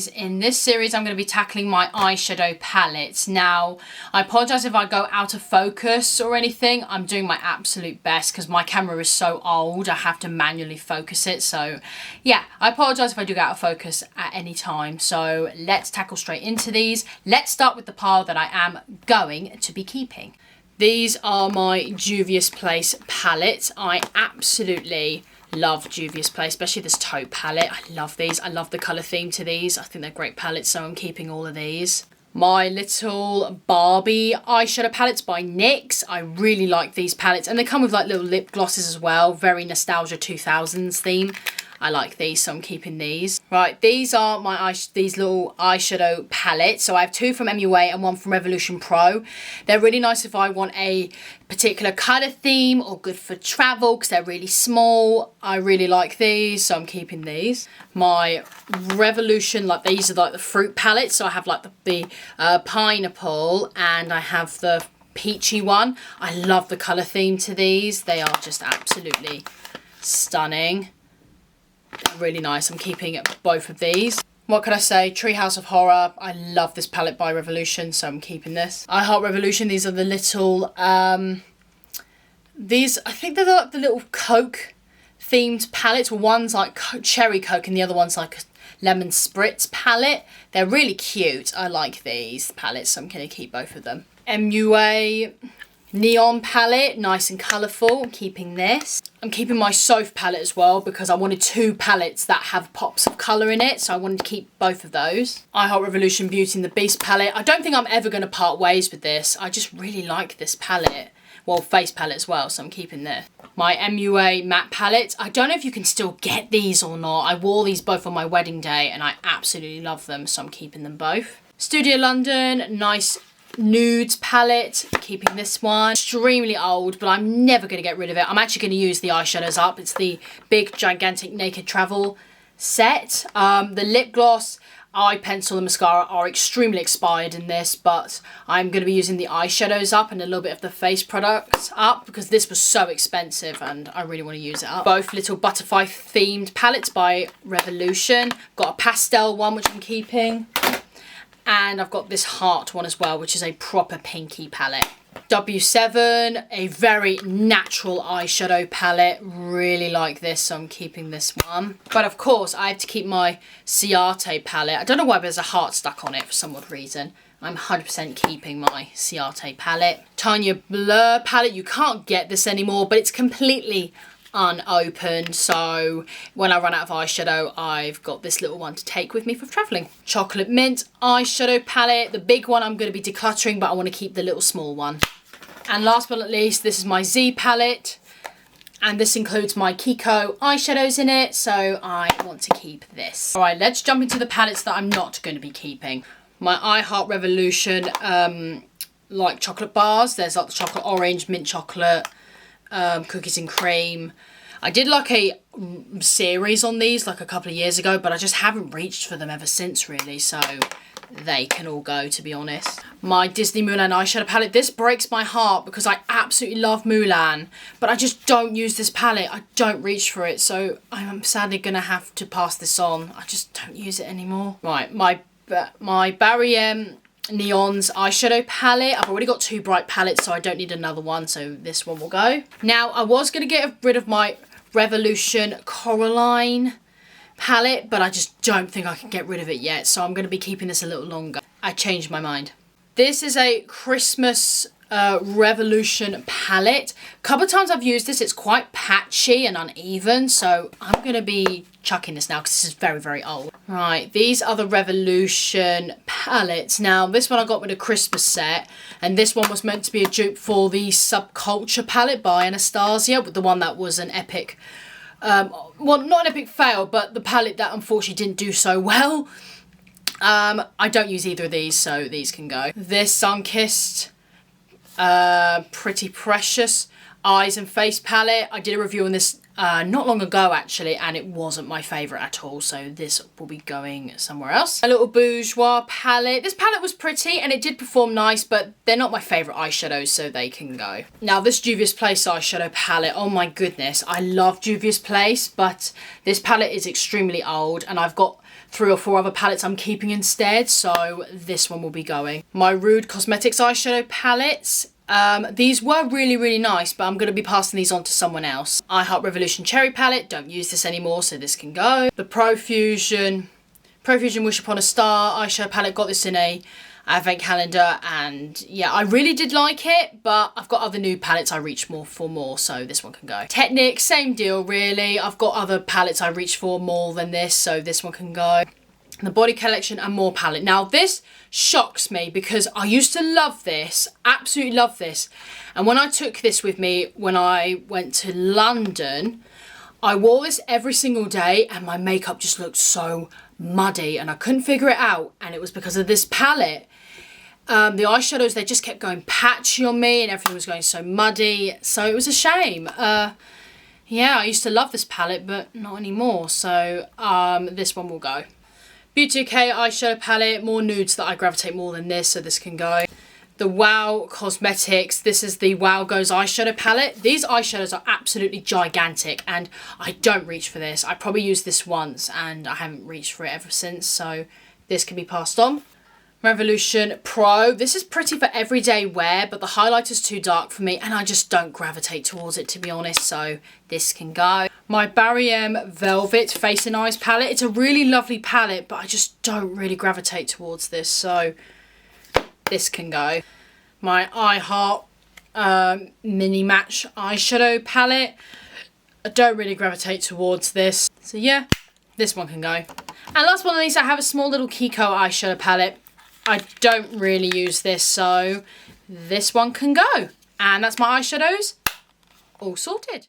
guys, in this series I'm going to be tackling my eyeshadow palettes. Now, I apologise if I go out of focus or anything. I'm doing my absolute best because my camera is so old, I have to manually focus it. So yeah, I apologise if I do get out of focus at any time. So let's tackle straight into these. Let's start with the pile that I am going to be keeping. These are my Juvia's Place palettes. I absolutely love Juvia's Place, especially this taupe palette. I love these. I love the colour theme to these. I think they're great palettes, so I'm keeping all of these. My little Barbie eyeshadow palettes by NYX. I really like these palettes, and they come with like little lip glosses as well. Very nostalgia 2000s theme. I like these, so I'm keeping these. Right, these are these little eyeshadow palettes. So I have two from MUA and one from Revolution Pro. They're really nice if I want a particular colour theme or good for travel because they're really small. I really like these, so I'm keeping these. My Revolution, like these are like the fruit palettes. So I have like the pineapple and I have the peachy one. I love the colour theme to these. They are just absolutely stunning. Really nice. I'm keeping both of these. What can I say? Treehouse of Horror. I love this palette by Revolution, so I'm keeping this. I Heart Revolution. These are the little these, I think they're like the little Coke themed palettes. One's like cherry Coke and the other one's like a lemon spritz palette. They're really cute. I like these palettes, so I'm going to keep both of them. MUA Neon palette, nice and colourful. I'm keeping this. I'm keeping my Soph palette as well because I wanted two palettes that have pops of colour in it, so I wanted to keep both of those. I Heart Revolution Beauty and the Beast palette. I don't think I'm ever going to part ways with this. I just really like this palette. Well, face palette as well, so I'm keeping this. My MUA matte palette. I don't know if you can still get these or not. I wore these both on my wedding day and I absolutely love them, so I'm keeping them both. Studio London, nice nudes palette, keeping this one. Extremely old, but I'm never going to get rid of it. I'm actually going to use the eyeshadows up. It's the big gigantic Naked Travel set. The lip gloss, eye pencil and mascara are extremely expired in this, but I'm going to be using the eyeshadows up and a little bit of the face products up because this was so expensive and I really want to use it up. Both little butterfly themed palettes by Revolution. Got a pastel one which I'm keeping. And I've got this heart one as well, which is a proper pinky palette. W7, a very natural eyeshadow palette. Really like this, so I'm keeping this one. But of course, I have to keep my Ciate palette. I don't know why, but there's a heart stuck on it for some odd reason. I'm 100% keeping my Ciate palette. Tanya Blur palette. You can't get this anymore, but it's completely unopened, so when I run out of eyeshadow I've got this little one to take with me for travelling. Chocolate Mint eyeshadow palette. The big one I'm going to be decluttering, but I want to keep the little small one. And last but not least, this is my Z palette, and this includes my Kiko eyeshadows in it, so I want to keep this. Alright, let's jump into the palettes that I'm not going to be keeping. My I Heart Revolution like chocolate bars. There's like the chocolate orange, mint chocolate, cookies and cream. I did like a series on these like a couple of years ago, but I just haven't reached for them ever since really, so they can all go, to be honest. My Disney Mulan eyeshadow palette. This breaks my heart because I absolutely love Mulan, but I just don't use this palette. I don't reach for it, so I'm sadly gonna have to pass this on. I just don't use it anymore. Right, my Barry Neons eyeshadow palette. I've already got two bright palettes, so I don't need another one, so this one will go. Now, I was going to get rid of my Revolution Coraline palette, but I just don't think I can get rid of it yet, so I'm going to be keeping this a little longer. I changed my mind. This is a Christmas Revolution palette. A couple of times I've used this. It's quite patchy and uneven, so I'm going to be chucking this now because this is very, very old. Right, these are the Revolution palettes. Now, this one I got with a Christmas set, and this one was meant to be a dupe for the Subculture palette by Anastasia, with the one that was an epic, well, not an epic fail, but the palette that unfortunately didn't do so well. I don't use either of these, so these can go. This Sunkissed Pretty Precious Eyes and Face palette. I did a review on this not long ago actually, and it wasn't my favourite at all, so this will be going somewhere else. A little bourgeois palette. This palette was pretty and it did perform nice, but they're not my favourite eyeshadows, so they can go. Now this Juvia's Place eyeshadow palette, oh my goodness, I love Juvia's Place, but this palette is extremely old and I've got 3 or 4 other palettes I'm keeping instead, so this one will be going. My Rude Cosmetics eyeshadow palettes. These were really nice, but I'm going to be passing these on to someone else. I Heart Revolution Cherry palette, don't use this anymore, so this can go. The Profusion Wish Upon a Star eyeshadow palette, got this in a advent calendar, and yeah, I really did like it, but I've got other new palettes I reach for more, so this one can go. Technic, same deal really. I've got other palettes I reach for more than this, so this one can go. The Body Collection and More palette. Now this shocks me because I used to love this, absolutely love this. And when I took this with me when I went to London, I wore this every single day and my makeup just looked so muddy and I couldn't figure it out. And it was because of this palette. The eyeshadows, they just kept going patchy on me and everything was going so muddy. So it was a shame. Yeah, I used to love this palette, but not anymore. So this one will go. Beauty UK eyeshadow palette, more nudes that I gravitate more than this, so this can go. The Wow Cosmetics, this is the Wow Goes eyeshadow palette. These eyeshadows are absolutely gigantic and I don't reach for this. I probably used this once and I haven't reached for it ever since, so this can be passed on. Revolution Pro, this is pretty for everyday wear, but the highlighter's too dark for me and I just don't gravitate towards it, to be honest, so this can go. My Barry M Velvet Face and Eyes palette, it's a really lovely palette, but I just don't really gravitate towards this, so this can go. My I Heart Mini Match eyeshadow palette, I don't really gravitate towards this, so yeah, this one can go. And last but not least, I have a small little Kiko eyeshadow palette. I don't really use this, so this one can go. And that's my eyeshadows all sorted.